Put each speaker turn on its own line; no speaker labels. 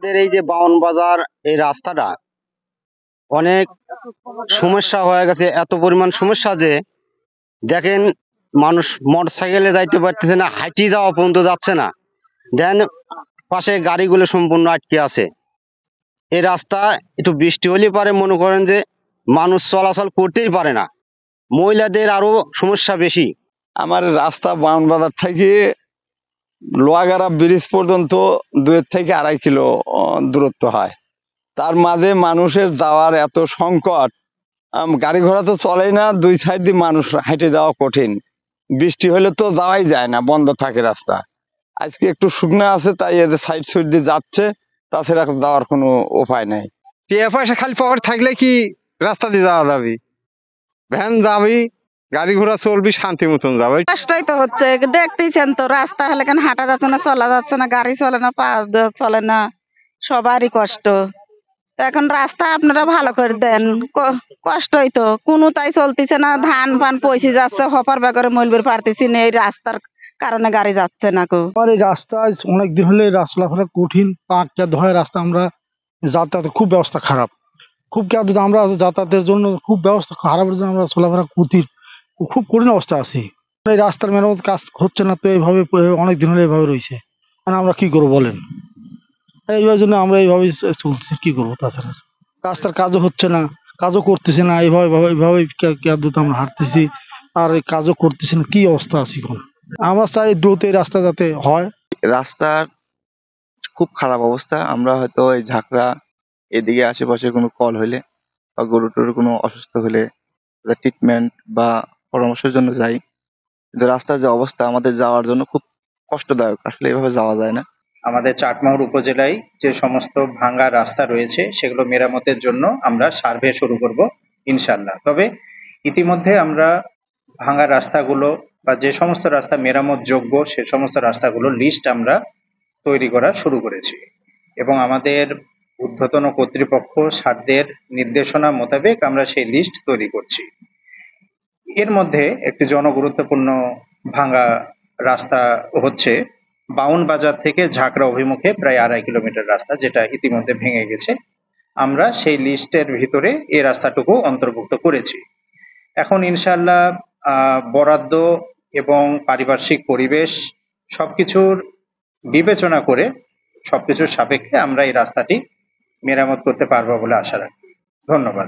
আমাদের এই যে বাউন বাজার এই রাস্তাটা অনেক সমস্যা হয়ে গেছে, এত পরিমাণ সমস্যা যে দেখেন মানুষ মোটর সাইকেলে যাইতে পারতেছে না, হাঁটি যাওয়া পর্যন্ত যাচ্ছে না। দেন পাশে গাড়িগুলো সম্পূর্ণ আটকে আছে। এই রাস্তা একটু বৃষ্টি হলে পারে মনে করেন যে মানুষ চলাচল করতেই পারে না, মহিলাদের আরো সমস্যা বেশি।
আমার রাস্তা বাউন বাজার থেকে লোহাগাড়া ব্রিজ পর্যন্ত 2 থেকে 2.5 কিলো দূরত্ব হয়। তার মাঝে মানুষের যাওয়ার এত সংকট, গাড়ি ঘোড়া তো চলেই না, 2 সাইড দিয়ে মানুষ হেঁটে যাওয়া কঠিন। বৃষ্টি হলে তো যাওয়াই যায় না, বন্ধ থাকে রাস্তা। আজকে একটু শুকনো আছে তাই এদের সাইড সুইড দিয়ে যাচ্ছে, তাছাড়া যাওয়ার কোনো উপায় নেই।
টিয়া পয়সা খালি পকেট থাকলে কি রাস্তা দিয়ে যাওয়া যাবে? ভ্যান যাবি, গাড়ি ঘোড়া চলবি, শান্তি মতন যাবে।
কষ্টই তো হচ্ছে, দেখতেইছেন তো রাস্তা হলে কেন হাঁটা যাচ্ছে না, চলা যাচ্ছে না, গাড়ি চলে না, পা চলে না, সবারই কষ্ট। তো এখন রাস্তা আপনারা ভালো করে দেন, কষ্টই তো, কোনো তাই চলতেছে না, ধান ফান পয়সে যাচ্ছে, হপার বেগরে মলবের পারতেছি না, এই রাস্তার কারণে গাড়ি যাচ্ছে না কো।
আর এই রাস্তায় অনেকদিন হলে রাস্তা চলাফেরা কঠিন, পাঁচটা ধয় রাস্তা, আমরা যাতায়াতের খুব ব্যবস্থা খারাপ, খুব আমরা যাতায়াতের জন্য খুব ব্যবস্থা খারাপের জন্য আমরা চলাফেরা খুব কঠিন অবস্থা আছি। এই রাস্তার মেরামত কাজ হচ্ছে না তো, এইভাবে অনেকদিন হলে এইভাবে রয়েছে, মানে আমরা কি করবো বলেন? এইভাবে জন্য আমরা এইভাবে চলছি, কি করবো? তাছাড়া রাস্তার কাজও হচ্ছে না, কাজও করতেছে না, এইভাবে এইভাবে আমরা হাঁটতেছি আর এই কাজও করতেছে না, কি অবস্থা আছে এখন? আমরা চাই দ্রুত এই রাস্তা যাতে হয়।
রাস্তার খুব খারাপ অবস্থা। আমরা হয়তো এই ঝাঁকড়া এদিকে আশেপাশে কোনো কল হইলে বা গরু টরু কোনো অসুস্থ হলে ট্রিটমেন্ট বা পরামর্শের জন্য যাই, কিন্তু রাস্তার যে অবস্থা আমাদের যাওয়ার জন্য খুব কষ্টদায়ক, আসলে এভাবে যাওয়া যায় না।
আমাদের চাটমোহর উপজেলায় যে সমস্ত ভাঙ্গা রাস্তা রয়েছে সেগুলো মেরামতের জন্য আমরা সার্ভে শুরু করব ইনশাল্লাহ। তবে ইতিমধ্যে আমরা ভাঙ্গা রাস্তাগুলো বা যে সমস্ত রাস্তা মেরামত যোগ্য সে সমস্ত রাস্তাগুলো লিস্ট আমরা তৈরি করা শুরু করেছি এবং আমাদের ঊর্ধ্বতন কর্তৃপক্ষ স্যারদের নির্দেশনা মোতাবেক আমরা সেই লিস্ট তৈরি করছি। এর মধ্যে একটি জনগুরুত্বপূর্ণ ভাঙ্গা রাস্তা হচ্ছে বাউন বাজার থেকে ঝাঁকড়া অভিমুখে প্রায় 2.5 কিলোমিটার রাস্তা, যেটা ইতিমধ্যে ভেঙে গেছে। আমরা সেই লিস্টের ভিতরে এই রাস্তাটুকু অন্তর্ভুক্ত করেছি। এখন ইনশাআল্লাহ বরাদ্দ এবং পারিপার্শ্বিক পরিবেশ সবকিছুর বিবেচনা করে সবকিছুর সাপেক্ষে আমরা এই রাস্তাটি মেরামত করতে পারবো বলে আশা রাখি। ধন্যবাদ।